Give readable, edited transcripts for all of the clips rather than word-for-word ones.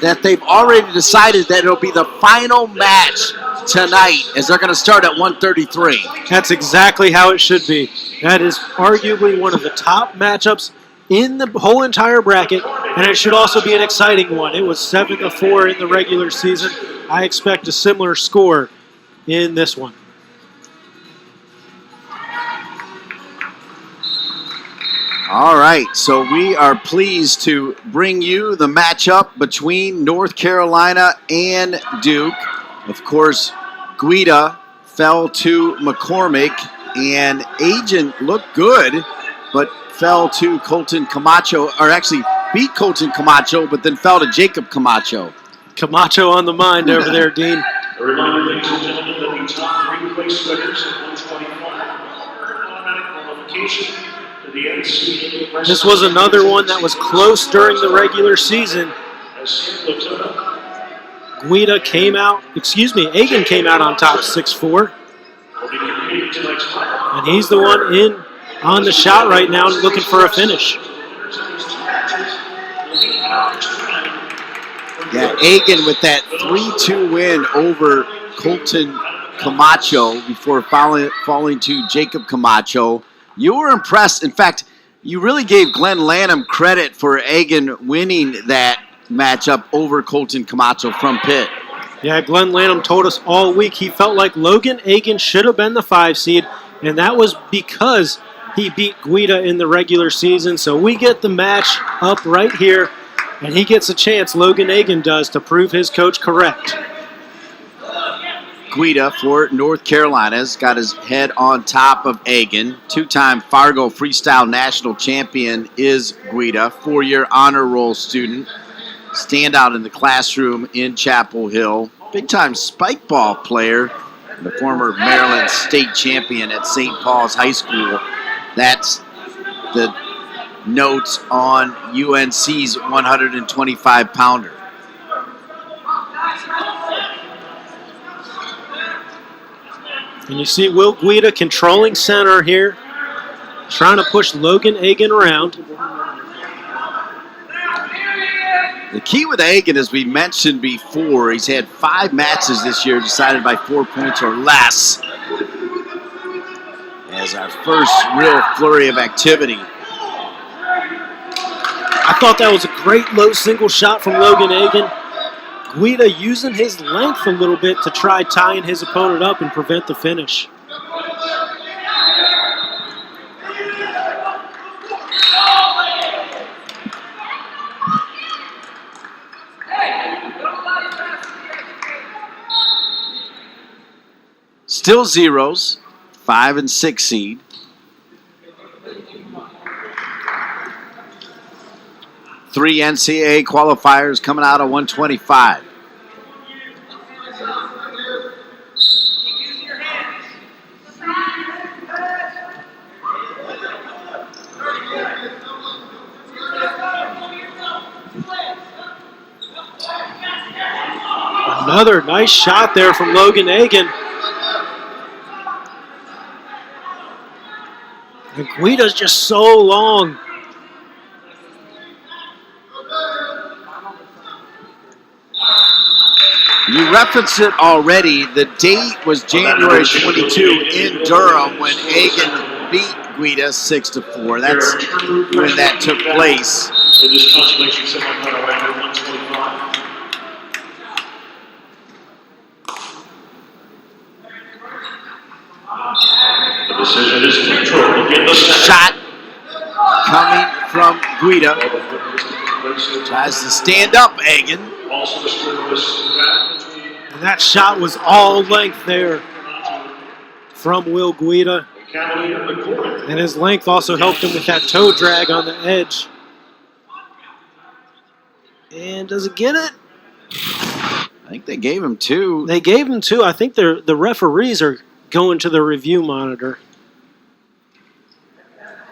that they've already decided that it'll be the final match tonight, as they're going to start at 1:33. That's exactly how it should be. That is arguably one of the top matchups in the whole entire bracket, and it should also be an exciting one. It was 7-4 in the regular season. I expect a similar score in this one. All right, so we are pleased to bring you the matchup between North Carolina and Duke. Of course, Guida fell to McCormick, and Agin looked good, but fell to Colton Camacho, or actually beat Colton Camacho, but then fell to Jacob Camacho. Camacho on the mind over there, Dean. A reminder, ladies and gentlemen, that the top 3 place winners at 125 are automatic qualification to the NCAA. This was another one that was close during the regular season. Agin came out on top 6-4. And he's the one in on the shot right now looking for a finish. Yeah, Agin with that 3-2 win over Colton Camacho before falling to Jacob Camacho. You were impressed. In fact, you really gave Glenn Lanham credit for Agin winning that matchup over Colton Camacho from Pitt. Yeah, Glenn Lanham told us all week he felt like Logan Agin should have been the 5 seed, and that was because he beat Guida in the regular season. So we get the match up right here, and he gets a chance, Logan Agin does, to prove his coach correct. Guida for North Carolina's got his head on top of Agin. 2-time Fargo Freestyle National Champion is Guida, 4-year honor roll student. Standout in the classroom in Chapel Hill. Big-time spike ball player, the former Maryland state champion at St. Paul's High School. That's the notes on UNC's 125-pounder. And you see Will Guida controlling center here, trying to push Logan Agin around. The key with Agin, as we mentioned before, he's had 5 matches this year decided by 4 points or less. As our first real flurry of activity. I thought that was a great low single shot from Logan Agin. Guida using his length a little bit to try tying his opponent up and prevent the finish. Still zeros, 5 and 6 seed. Three NCAA qualifiers coming out of 125. Another nice shot there from Logan Agin. And Guida's just so long. You referenced it already. The date was January 22 in Durham when Agin beat Guida 6-4. That's when that took place. In this consolation semifinal round at 125. The decision is controlled in the center. Shot coming from Guida. Tries to stand up, Agin. Also the score was And that shot was all length there from Will Guida. And his length also helped him with that toe drag on the edge. And does it get it? I think they gave him 2. They gave him 2. I think the referees are going to the review monitor.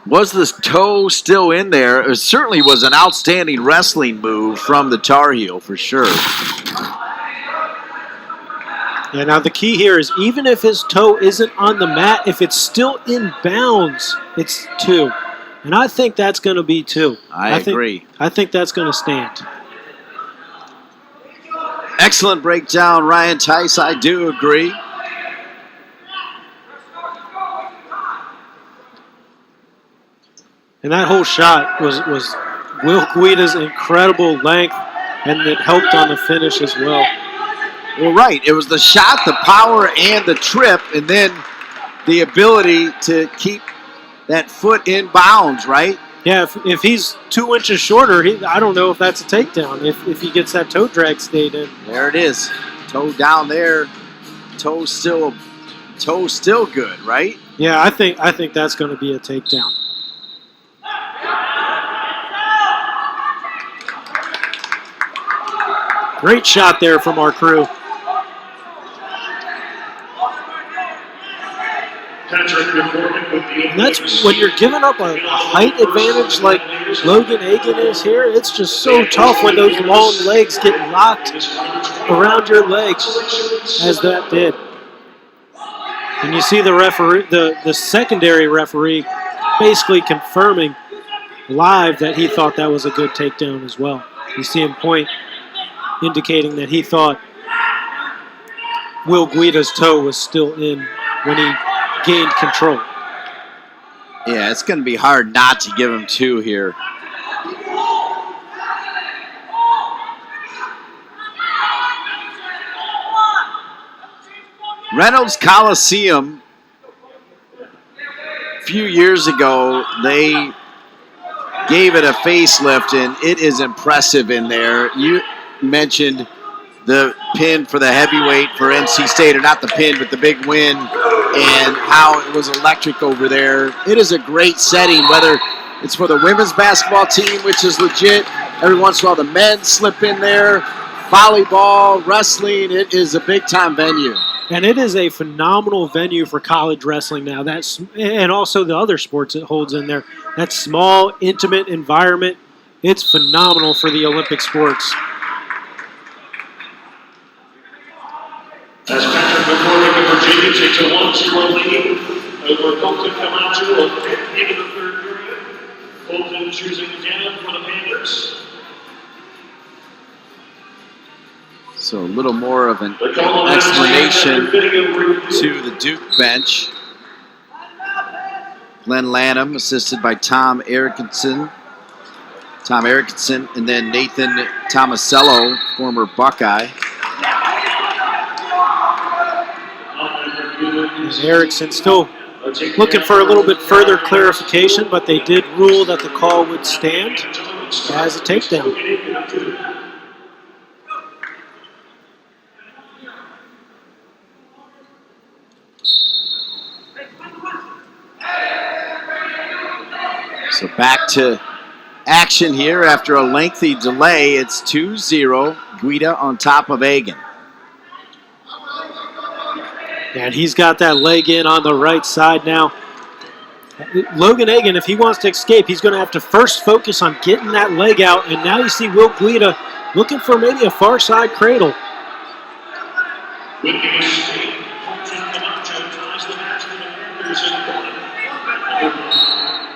Was this toe still in there? It certainly was an outstanding wrestling move from the Tar Heel, for sure. Yeah, now the key here is even if his toe isn't on the mat, if it's still in bounds, it's 2. And I think that's going to be 2. I agree. I think that's going to stand. Excellent breakdown, Ryan Tice. I do agree. And that whole shot was Will Guida's incredible length, and it helped on the finish as well. Well, right. It was the shot, the power, and the trip, and then the ability to keep that foot in bounds, right? Yeah, if he's 2 inches shorter, I don't know if that's a takedown, if he gets that toe drag stayed in. There it is. Toe down there. Toe still good, right? Yeah, I think that's going to be a takedown. Great shot there from our crew. And that's when you're giving up a height advantage like Logan Agin is here. It's just so tough when those long legs get locked around your legs, as that did. And you see the referee, the secondary referee, basically confirming live that he thought that was a good takedown as well. You see him point, indicating that he thought Will Guida's toe was still in when he gained control. Yeah, it's going to be hard not to give him 2 here. Reynolds Coliseum, a few years ago, they gave it a facelift, and it is impressive in there. You mentioned the pin for the heavyweight for NC State, or not the pin, but the big win, and how it was electric over there. It is a great setting, whether it's for the women's basketball team, which is legit. Every once in a while, the men slip in there. Volleyball, wrestling, it is a big-time venue. And it is a phenomenal venue for college wrestling now. And also the other sports it holds in there. That small, intimate environment, it's phenomenal for the Olympic sports. As Patrick McCormick of Virginia takes a 1-0 lead over Colton Camacho of Pitt into the third period. Colton choosing down for the Panthers. So a little more of an explanation to the Duke bench. Glenn Lanham, assisted by Tom Erickson, and then Nathan Tomasello, former Buckeye. And Erickson still looking for a little bit further clarification, but they did rule that the call would stand as a takedown. So back to action here after a lengthy delay. It's 2-0, Guida on top of Agin. And he's got that leg in on the right side now. Logan Agin, if he wants to escape, he's going to have to first focus on getting that leg out. And now you see Will Guida looking for maybe a far side cradle.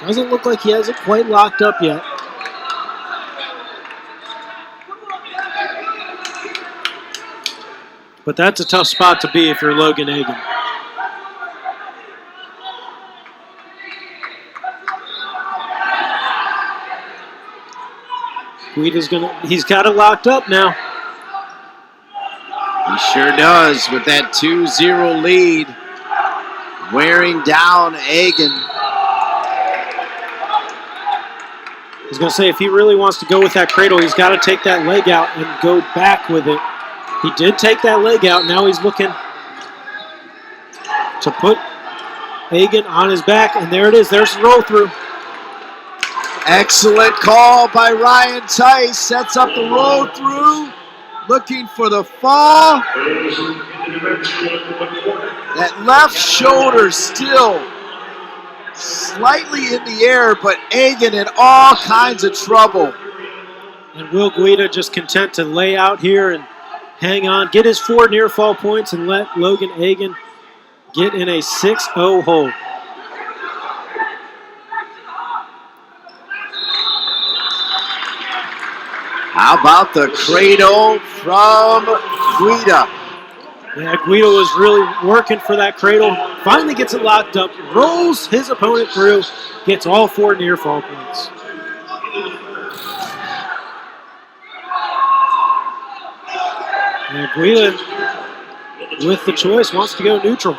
Doesn't look like he has it quite locked up yet. But that's a tough spot to be if you're Logan Agin. Guida's he's got it locked up now. He sure does, with that 2-0 lead, wearing down Agin. I was going to say, if he really wants to go with that cradle, he's got to take that leg out and go back with it. He did take that leg out. Now he's looking to put Agin on his back, and there it is. There's the roll through. Excellent call by Ryan Tice. Sets up the roll through. Looking for the fall. That left shoulder still slightly in the air, but Agin in all kinds of trouble. And Will Guida just content to lay out here and hang on, get his 4 near fall points, and let Logan Agin get in a 6-0 hold. How about the cradle from Guida. Yeah, Guida was really working for that cradle. Finally gets it locked up, rolls his opponent through, gets all 4 near fall points. And Guida, with the choice, wants to go neutral.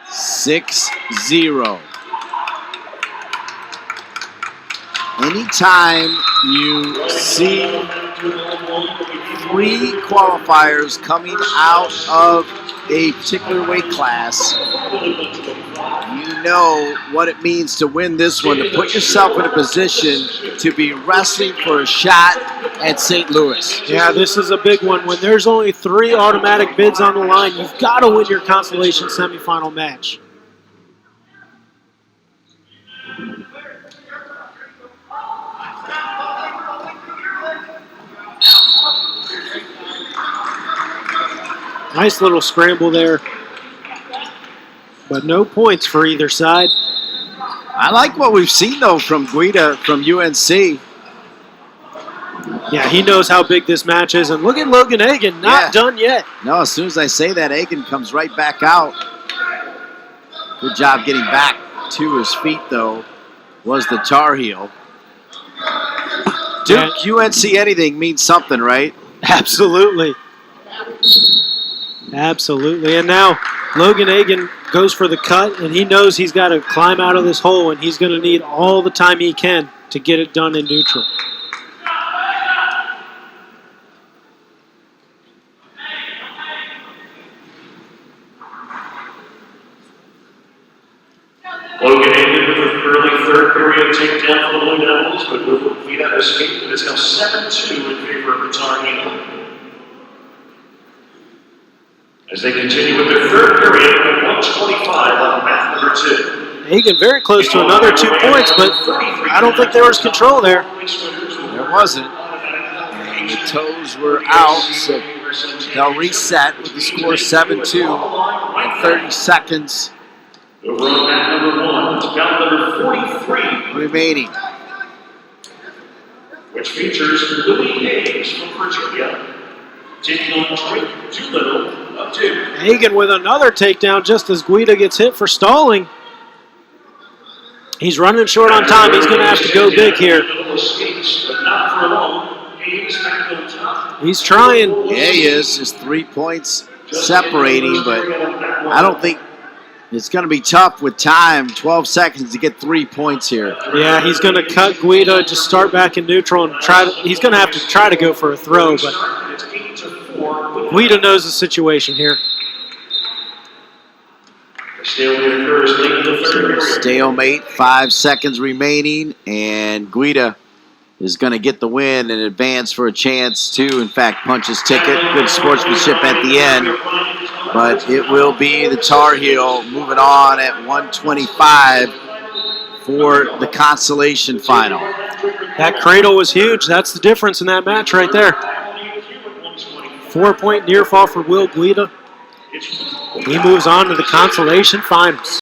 6-0. Anytime you see 3 qualifiers coming out of a particular weight class, you know what it means to win this one, to put yourself in a position to be wrestling for a shot at St. Louis. Yeah, this is a big one. When there's only 3 automatic bids on the line, you've got to win your consolation semifinal match. Nice little scramble there, but no points for either side. I like what we've seen, though, from Guida from UNC. Yeah, he knows how big this match is. And look at Logan Agin, not done yet. No, as soon as I say that, Agin comes right back out. Good job getting back to his feet, though, was the Tar Heel. Duke, UNC anything means something, right? Absolutely. Absolutely. And now Logan Agin goes for the cut, and he knows he's got to climb out of this hole, and he's going to need all the time he can to get it done in neutral. Logan Agin with an early third period takedown for the Blue Devils, but will Guida escape, and it's now 7-2 in favor of the Tar Heel. As they continue with their third period at 1:25 on mat number 2. Agin very close to another 2 points, but I don't think there was control there. There wasn't. And the toes were out, so they'll reset with the score 7-2 in 30 seconds Over on mat number 1, it's bout number 43, remaining. which features Louis Hayes from Virginia, taking on Drake Doolittle of Duke. Agin with another takedown just as Guida gets hit for stalling. He's running short on time. He's going to have to go big here. He's trying. Yeah, he is. Just 3 points separating, but I don't think it's going to be tough with time. 12 seconds to get 3 points here. Yeah, he's going to cut Guida, just start back in neutral, and he's going to have to try to go for a throw, but Guida knows the situation here. Stalemate, 5 seconds remaining, and Guida is going to get the win and advance for a chance to, in fact, punch his ticket. Good sportsmanship at the end, but it will be the Tar Heel moving on at 1:25 for the consolation final. That cradle was huge. That's the difference in that match right there. 4-point near fall for Will Guida. He moves on to the consolation finals.